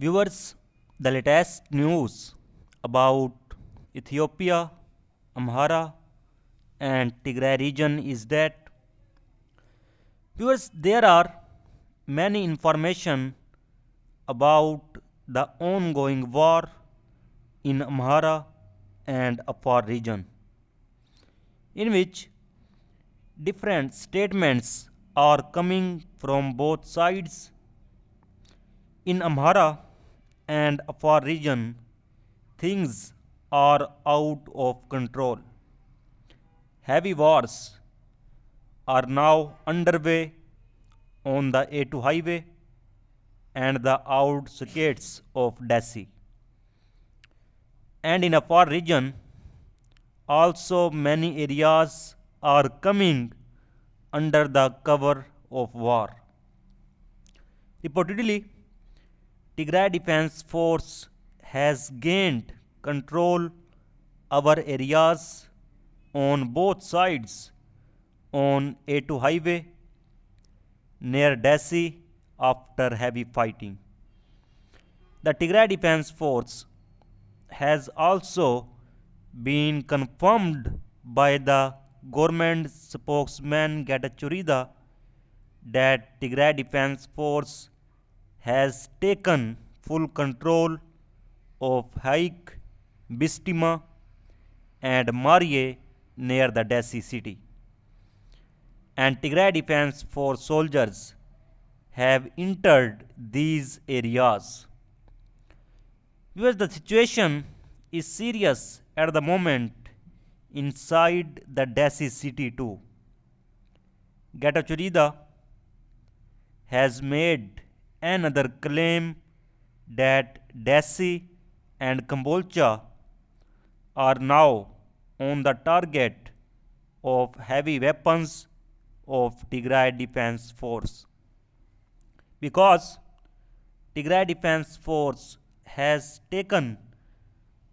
Viewers, the latest news about Ethiopia, Amhara, and Tigray region is that viewers, there are many information about the ongoing war in Amhara and Afar region, in which different statements are coming from both sides. In Amhara and Afar region, things are out of control. Heavy wars are now underway on the A2 highway and the outskirts of Dessie. And in Afar region, also many areas are coming under the cover of war. Reportedly, Tigray Defense Force has gained control over areas on both sides on A2 highway near Dessie after heavy fighting. The Tigray Defense Force has also been confirmed by the government spokesman Getachew Reda that Tigray Defense Force has taken full control of Haik, Bistima, and Marie near the Dessie city. And Tigray Defense Force soldiers have entered these areas. Because the situation is serious at the moment inside the Dessie city too. Getachew Reda has made another claim that Dessie and Kambolcha are now on the target of heavy weapons of Tigray Defense Force. Because Tigray Defense Force has taken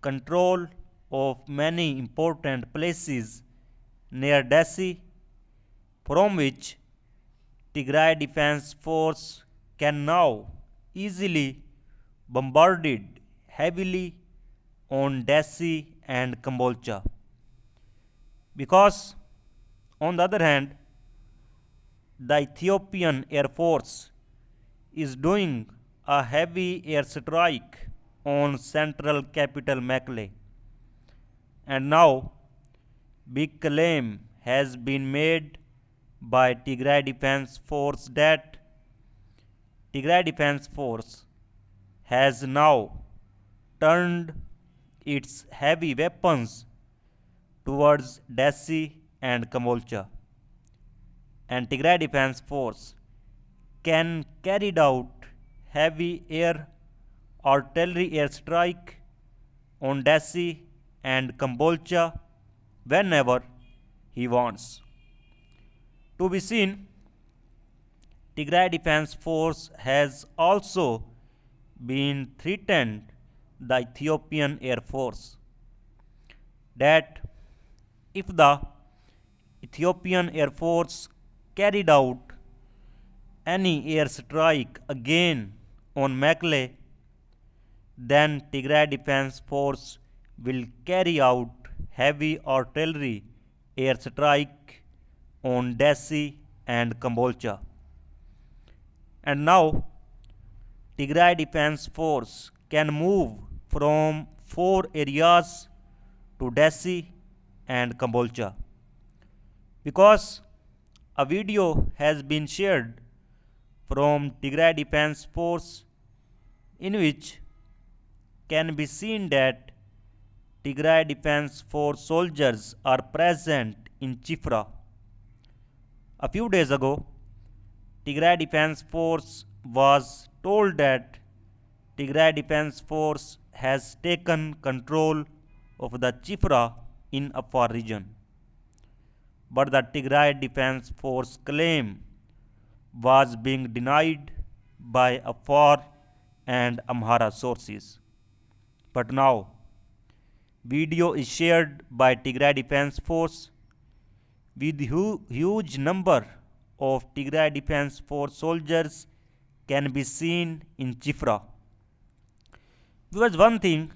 control of many important places near Dessie, from which Tigray Defense Force can now easily bombarded heavily on Dessie and Kambolcha. Because on the other hand, the Ethiopian Air Force is doing a heavy airstrike on central capital Mekelle. And now big claim has been made by Tigray Defense Force that Tigray Defense Force has now turned its heavy weapons towards Dessie and Kambolcha. And Tigray Defense Force can carry out heavy air artillery airstrike on Dessie and Kambolcha whenever he wants. To be seen, Tigray Defense Force has also been threatened the Ethiopian Air Force that if the Ethiopian Air Force carried out any airstrike again on Mekelle, then Tigray Defense Force will carry out heavy artillery airstrike on Dessie and Kambolcha. And now Tigray Defense Force can move from 4 areas to Dessie and Kambolcha. Because a video has been shared from Tigray Defense Force in which can be seen that Tigray Defense Force soldiers are present in Chifra. A few days ago, Tigray Defense Force was told that Tigray Defense Force has taken control of the Chifra in Afar region. But the Tigray Defense Force claim was being denied by Afar and Amhara sources. But now, video is shared by Tigray Defense Force with huge number of Tigray Defense Force soldiers can be seen in Chifra. Because one thing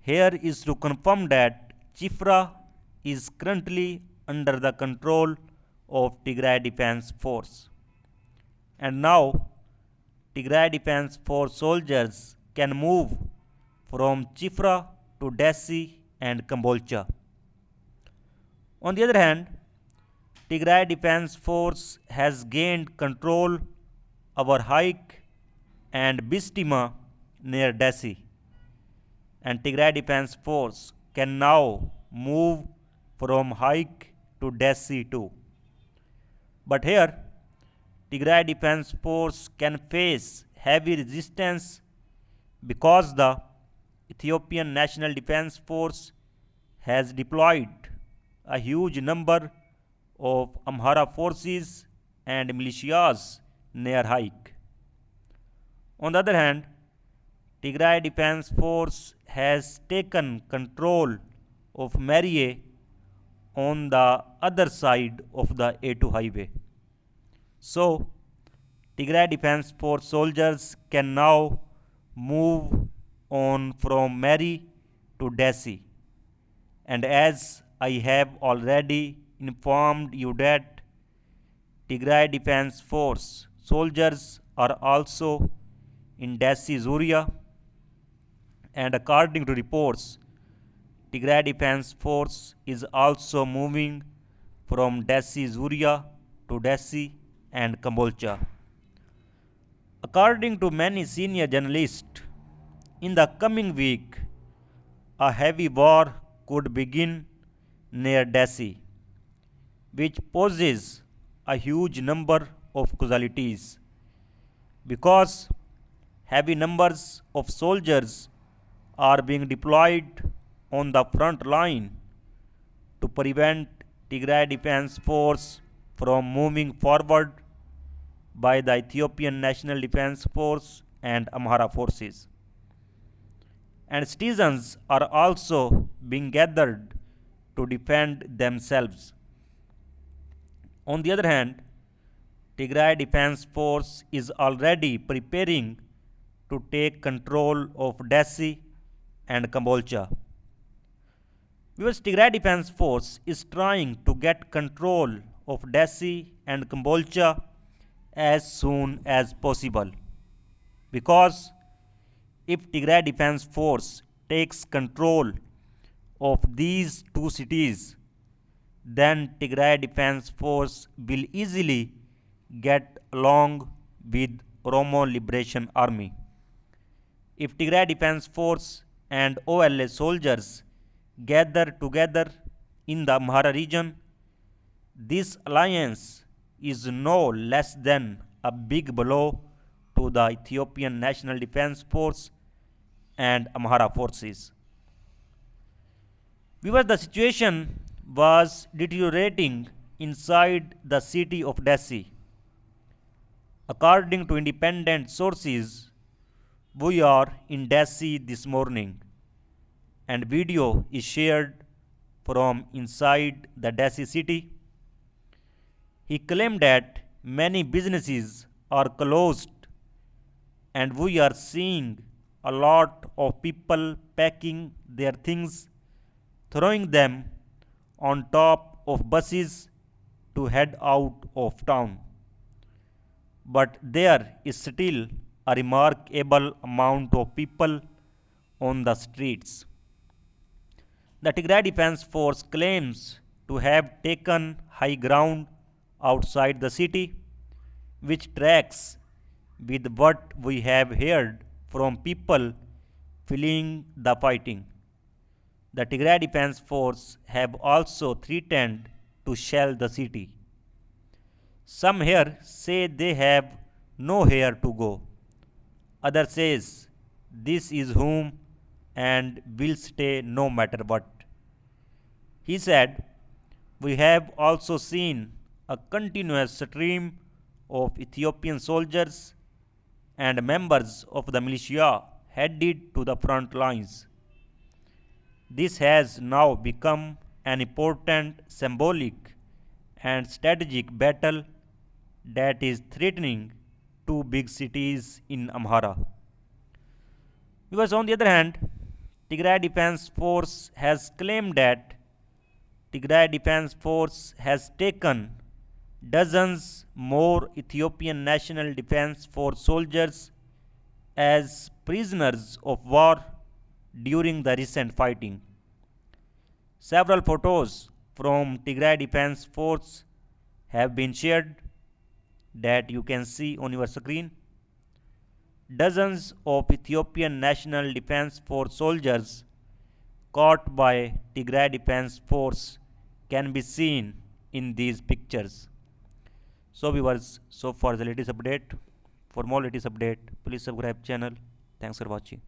here is to confirm that Chifra is currently under the control of Tigray Defense Force. And now Tigray Defense Force soldiers can move from Chifra to Dessie and Kambolcha. On the other hand, Tigray Defense Force has gained control over Haik and Bistima near Dessie, and Tigray Defense Force can now move from Haik to Dessie too. But here, Tigray Defense Force can face heavy resistance because the Ethiopian National Defense Force has deployed a huge number of Amhara forces and militias near Haik. On the other hand, Tigray Defense Force has taken control of Merie on the other side of the A2 highway. So, Tigray Defense Force soldiers can now move on from Merie to Dessie. And as I have already informed you that Tigray Defense Force soldiers are also in Dessie Zuria, and according to reports, Tigray Defense Force is also moving from Dessie Zuria to Dessie and Kambolcha. According to many senior journalists, in the coming week, a heavy war could begin near Dessie, which poses a huge number of casualties because heavy numbers of soldiers are being deployed on the front line to prevent Tigray Defense Force from moving forward by the Ethiopian National Defense Force and Amhara forces. And citizens are also being gathered to defend themselves. On the other hand, Tigray Defense Force is already preparing to take control of Dessie and Kambolcha. Because Tigray Defense Force is trying to get control of Dessie and Kambolcha as soon as possible. Because if Tigray Defense Force takes control of these two cities, then Tigray Defense Force will easily get along with Oromo Liberation Army. If Tigray Defense Force and OLA soldiers gather together in the Amhara region, this alliance is no less than a big blow to the Ethiopian National Defense Force and Amhara forces. The situation was deteriorating inside the city of Dessie. According to independent sources, we are in Dessie this morning, and video is shared from inside the Dessie city. He claimed that many businesses are closed, and we are seeing a lot of people packing their things, throwing them on top of buses to head out of town. But there is still a remarkable amount of people on the streets. The Tigray Defense Force claims to have taken high ground outside the city, which tracks with what we have heard from people fleeing the fighting. The Tigray Defense Force have also threatened to shell the city. Some here say they have nowhere to go. Others says this is home and will stay no matter what. He said, we have also seen a continuous stream of Ethiopian soldiers and members of the militia headed to the front lines. This has now become an important symbolic and strategic battle that is threatening two big cities in Amhara. Because on the other hand, Tigray Defense Force has claimed that Tigray Defense Force has taken dozens more Ethiopian National Defense Force soldiers as prisoners of war during the recent fighting. Several photos from Tigray Defense Force have been shared that you can see on your screen. Dozens of Ethiopian National Defense Force soldiers caught by Tigray Defense Force can be seen in these pictures. So viewers, so for the latest update, for more latest update, please subscribe channel. Thanks for watching.